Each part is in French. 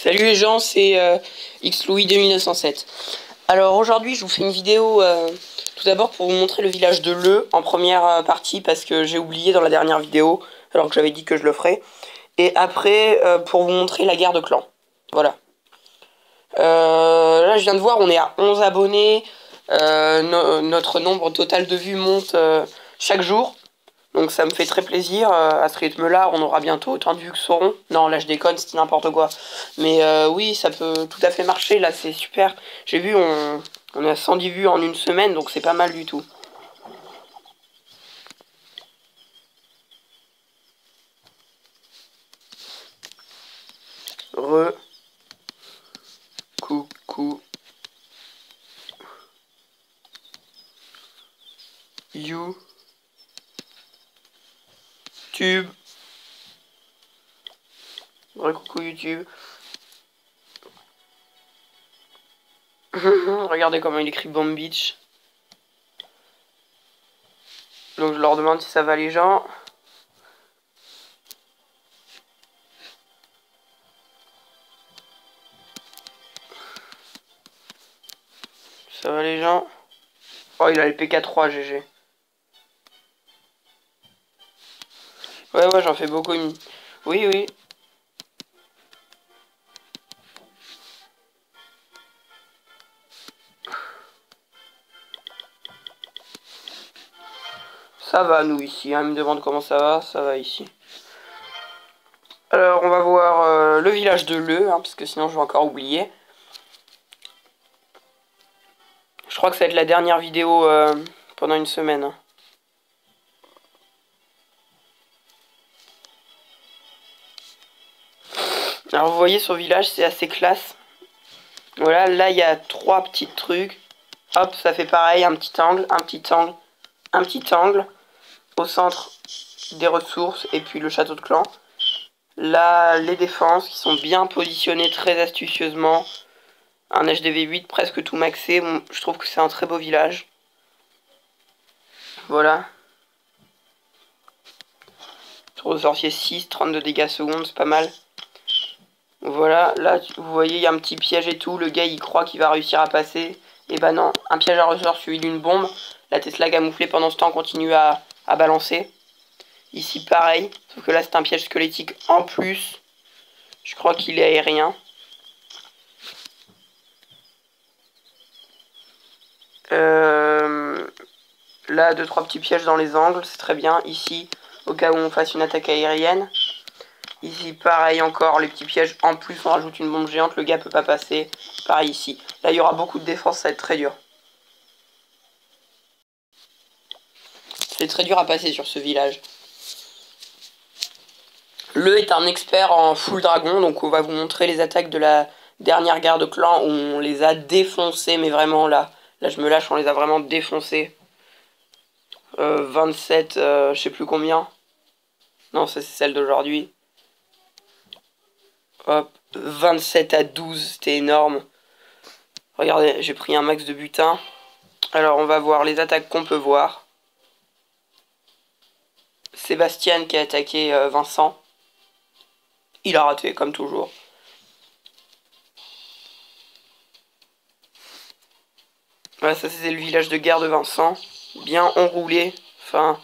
Salut les gens, c'est XLouis 2907. Alors aujourd'hui je vous fais une vidéo tout d'abord pour vous montrer le village de Leu en première partie parce que j'ai oublié dans la dernière vidéo alors que j'avais dit que je le ferais. Et après pour vous montrer la guerre de clans. Voilà. Là je viens de voir, on est à 11 abonnés. Notre nombre total de vues monte chaque jour. Donc ça me fait très plaisir. À ce rythme-là, on aura bientôt autant de vues que Sauron. Non, là je déconne, c'était n'importe quoi. Mais oui, ça peut tout à fait marcher. Là, c'est super. J'ai vu, on est à 110 vues en une semaine, donc c'est pas mal du tout. Coucou. YouTube. Coucou YouTube. Regardez comment il écrit Bomb Beach. Donc je leur demande si ça va les gens. Ça va les gens. Oh, il a le PK3 GG. Ouais, j'en fais beaucoup. Oui. Ça va, nous, ici. Hein. Il me demande comment ça va ici. Alors, on va voir le village de Leu, hein, parce que sinon je vais encore oublier. Je crois que ça va être la dernière vidéo pendant une semaine. Hein. Alors, vous voyez, sur le village, c'est assez classe. Voilà, là, il y a 3 petits trucs. Hop, ça fait pareil, un petit angle, un petit angle, un petit angle. Au centre, des ressources, et puis le château de clan. Là, les défenses qui sont bien positionnées très astucieusement. Un HDV8 presque tout maxé. Bon, je trouve que c'est un très beau village. Voilà. Tour de sorcier 6, 32 dégâts secondes, c'est pas mal. Voilà, là, vous voyez, il y a un petit piège et tout. Le gars, il croit qu'il va réussir à passer. Et bah non, un piège à ressort suivi d'une bombe. La Tesla camouflée pendant ce temps continue à balancer. Ici, pareil. Sauf que là, c'est un piège squelettique en plus. Je crois qu'il est aérien. Là, 2-3 petits pièges dans les angles, c'est très bien. Ici, au cas où on fasse une attaque aérienne. Ici, pareil encore, les petits pièges. En plus, on rajoute une bombe géante, le gars peut pas passer. Pareil ici. Là, il y aura beaucoup de défense, ça va être très dur. C'est très dur à passer sur ce village. Le est un expert en full dragon, donc on va vous montrer les attaques de la dernière guerre de clans où on les a défoncés, mais vraiment là je me lâche, on les a vraiment défoncés. 27, je sais plus combien. Non, ça c'est celle d'aujourd'hui. Hop, 27 à 12, c'était énorme. Regardez, j'ai pris un max de butin. Alors on va voir les attaques qu'on peut voir. Sébastien qui a attaqué Vincent. Il a raté comme toujours. Voilà, ça c'est le village de guerre de Vincent. Bien enroulé. Enfin,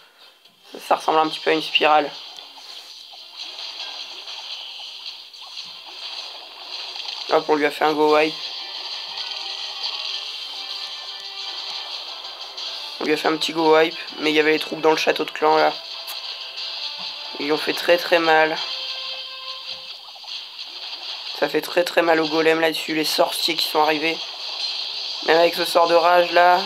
ça ressemble un petit peu à une spirale. Hop, on lui a fait un go wipe. On lui a fait un petit go wipe. Mais il y avait les troupes dans le château de clan là. Ils lui ont fait très mal. Ça fait très mal au golem là-dessus. Les sorciers qui sont arrivés. Même avec ce sort de rage là.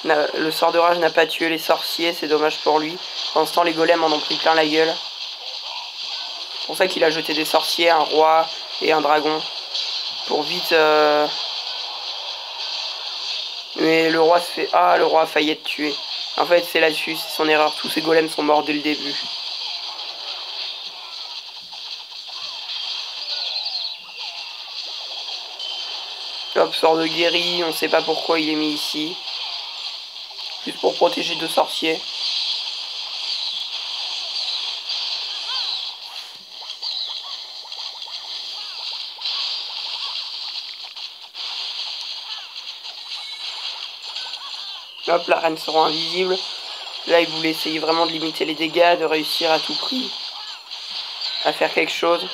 Le sort de rage n'a pas tué les sorciers. C'est dommage pour lui. Pendant ce temps, les golems en ont pris plein la gueule. C'est pour ça qu'il a jeté des sorciers, un roi et un dragon. Pour vite... Mais le roi se fait... Ah, le roi a failli être tué. En fait, c'est là-dessus, c'est son erreur. Tous ces golems sont morts dès le début. Hop, sort de guéri, on sait pas pourquoi il est mis ici. Juste pour protéger 2 sorciers. Hop, la reine se rend invisible. Là, il voulait essayer vraiment de limiter les dégâts, de réussir à tout prix à faire quelque chose.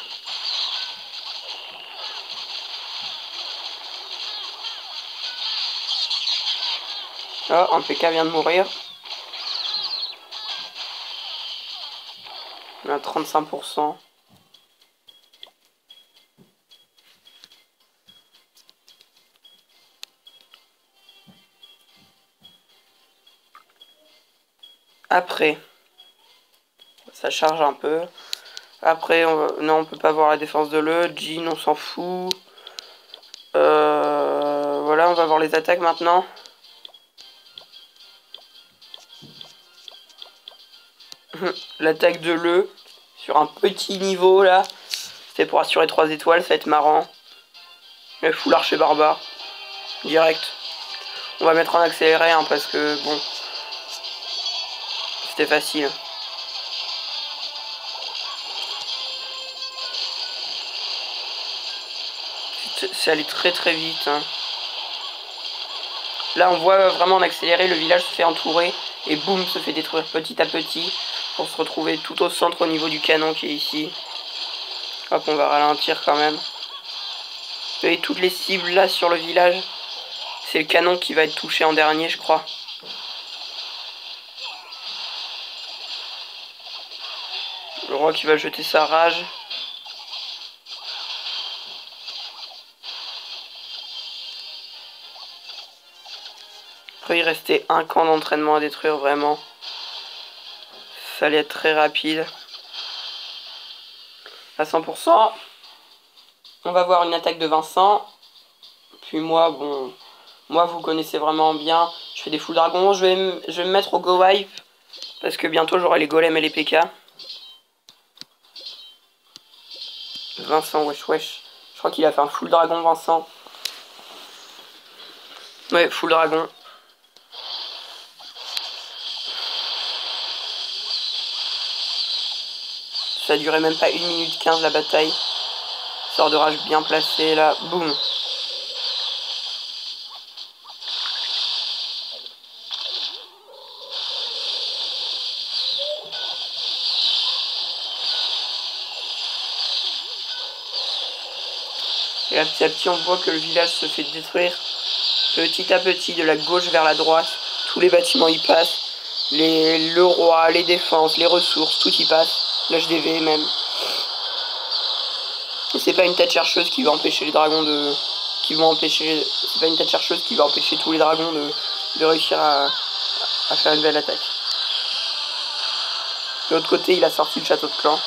Oh, un PK vient de mourir. On a 35%. Après, ça charge un peu. Après, non, on peut pas voir la défense de l'E. Jean, on s'en fout. Voilà, on va voir les attaques maintenant. L'attaque de l'E sur un petit niveau là. C'est pour assurer 3 étoiles, ça va être marrant. Le full archer barbare. Direct. On va mettre en accéléré hein, parce que bon. C'était facile. C'est allé très très vite. Hein. Là on voit vraiment en accéléré, le village se fait entourer. Et boum, se fait détruire petit à petit. Pour se retrouver tout au centre au niveau du canon qui est ici. Hop, on va ralentir quand même. Vous voyez toutes les cibles là sur le village. C'est le canon qui va être touché en dernier, je crois. Le roi qui va jeter sa rage. Après, il restait un camp d'entraînement à détruire vraiment. Ça allait être très rapide. À 100%. On va voir une attaque de Vincent. Puis moi, bon... Moi, vous connaissez vraiment bien. Je fais des full dragons. Je vais me mettre au go wipe. Parce que bientôt, j'aurai les golems et les PK. Vincent, wesh wesh. Je crois qu'il a fait un full dragon, Vincent. Ouais, full dragon. Ça a duré même pas 1 minute 15 la bataille. Sort de rage bien placé là. Boum. Et là, petit à petit, on voit que le village se fait détruire petit à petit de la gauche vers la droite. Tous les bâtiments y passent. Le roi, les défenses, les ressources, tout y passe. L'HDV même. Et c'est pas une tête chercheuse qui va empêcher les dragons de... C'est pas une tête chercheuse qui va empêcher tous les dragons de réussir à faire une belle attaque. De l'autre côté, il a sorti le château de clan.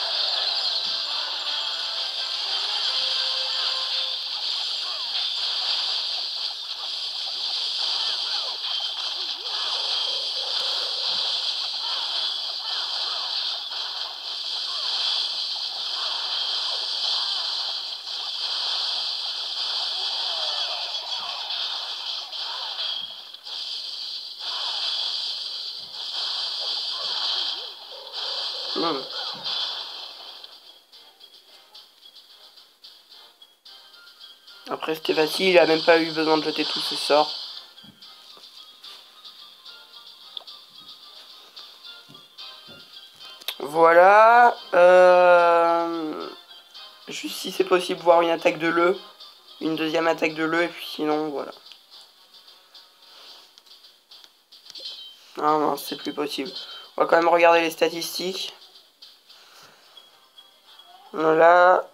Après c'était facile, il a même pas eu besoin de jeter tous ses sorts. Voilà. Juste si c'est possible voir une attaque de l'E. Une deuxième attaque de l'E et puis sinon voilà. Non, non, c'est plus possible. On va quand même regarder les statistiques. Là,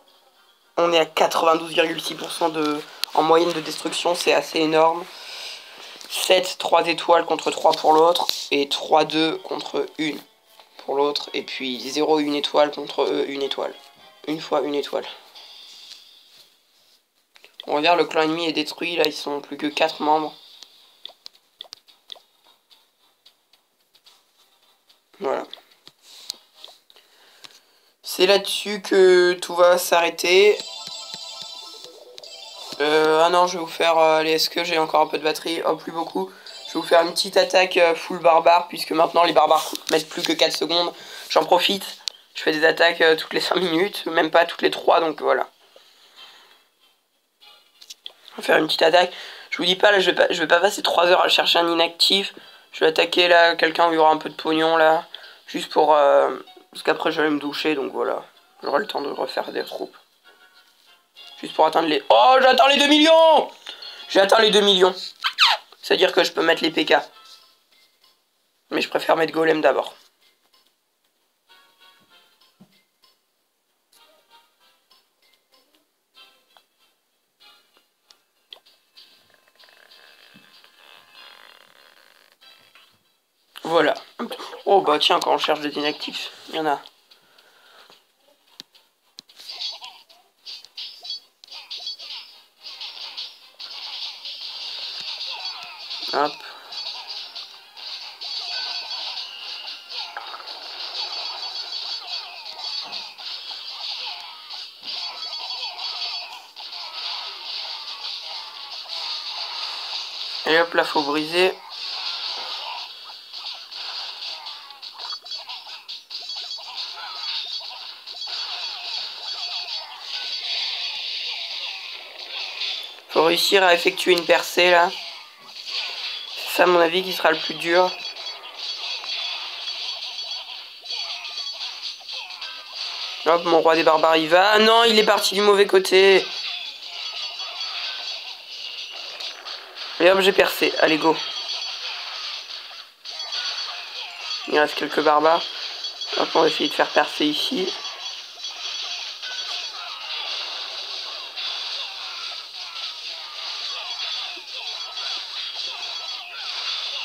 on est à 92,6% en moyenne de destruction, c'est assez énorme. 7, 3 étoiles contre 3 pour l'autre, et 3, 2 contre 1 pour l'autre, et puis 0, 1 étoile contre eux, 1 étoile. Une fois 1 étoile. On regarde, le clan ennemi est détruit, là ils sont plus que 4 membres. Voilà. C'est là-dessus que tout va s'arrêter. Ah non, je vais vous faire... allez, est-ce que j'ai encore un peu de batterie? Oh, plus beaucoup. Je vais vous faire une petite attaque full barbare, puisque maintenant les barbares mettent plus que 4 secondes. J'en profite. Je fais des attaques toutes les 5 minutes, même pas toutes les 3, donc voilà. On va faire une petite attaque. Je vous dis pas, là, je vais pas passer 3 heures à chercher un inactif. Je vais attaquer là quelqu'un où il y aura un peu de pognon là. Juste pour... parce qu'après je vais me doucher, donc voilà. J'aurai le temps de refaire des troupes. Juste pour atteindre les... Oh, j'ai atteint les 2 millions! J'ai atteint les 2 millions. C'est-à-dire que je peux mettre les PK. Mais je préfère mettre Golem d'abord. Voilà. Oh bah tiens, quand on cherche des inactifs, il y en a. Hop. Et hop là, faut briser. Faut réussir à effectuer une percée là. C'est ça à mon avis qui sera le plus dur. Hop, mon roi des barbares il va. Ah non, il est parti du mauvais côté. Et hop, j'ai percé. Allez, go. Il reste quelques barbares. Hop, on va essayer de faire percer ici.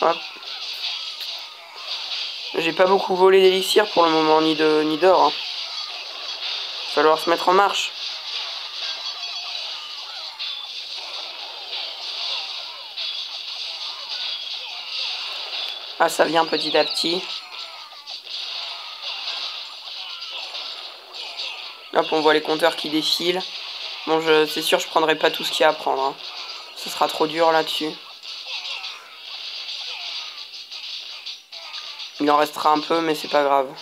Hop. J'ai pas beaucoup volé d'élixir pour le moment, ni d'or. Hein. Il va falloir se mettre en marche. Ah, ça vient petit à petit. Hop, on voit les compteurs qui défilent. Bon, c'est sûr, je prendrai pas tout ce qu'il y a à prendre. Hein. Ce sera trop dur là-dessus. Il en restera un peu, mais c'est pas grave.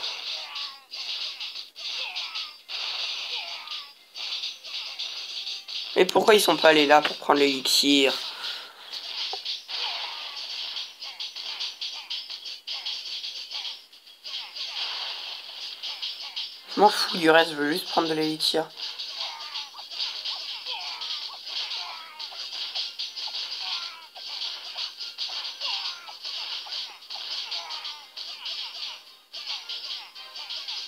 Et pourquoi ils sont pas allés là pour prendre l'élixir? Je m'en fous du reste, je veux juste prendre de l'élixir.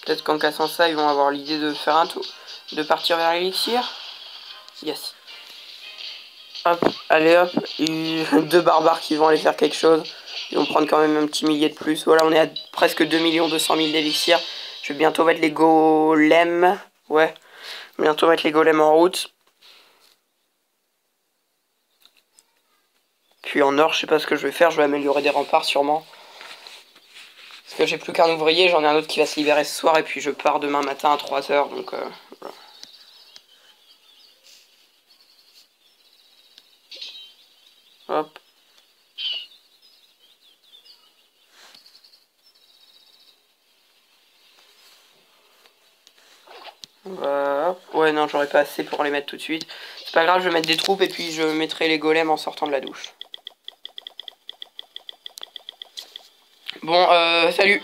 Peut-être qu'en cassant ça, ils vont avoir l'idée de faire un tour. De partir vers l'élixir. Yes. Hop, allez hop. Deux barbares qui vont aller faire quelque chose. Ils vont prendre quand même un petit millier de plus. Voilà, on est à presque 2 200 000 d'élixir. Je vais bientôt mettre les golems. Ouais. Bientôt mettre les golems en route. Puis en or, je sais pas ce que je vais faire. Je vais améliorer des remparts sûrement. Parce que j'ai plus qu'un ouvrier. J'en ai un autre qui va se libérer ce soir. Et puis je pars demain matin à 3 h. Donc voilà. Hop. Ouais, non, j'aurais pas assez pour les mettre tout de suite. C'est pas grave, je vais mettre des troupes et puis je mettrai les golems en sortant de la douche. Bon, salut.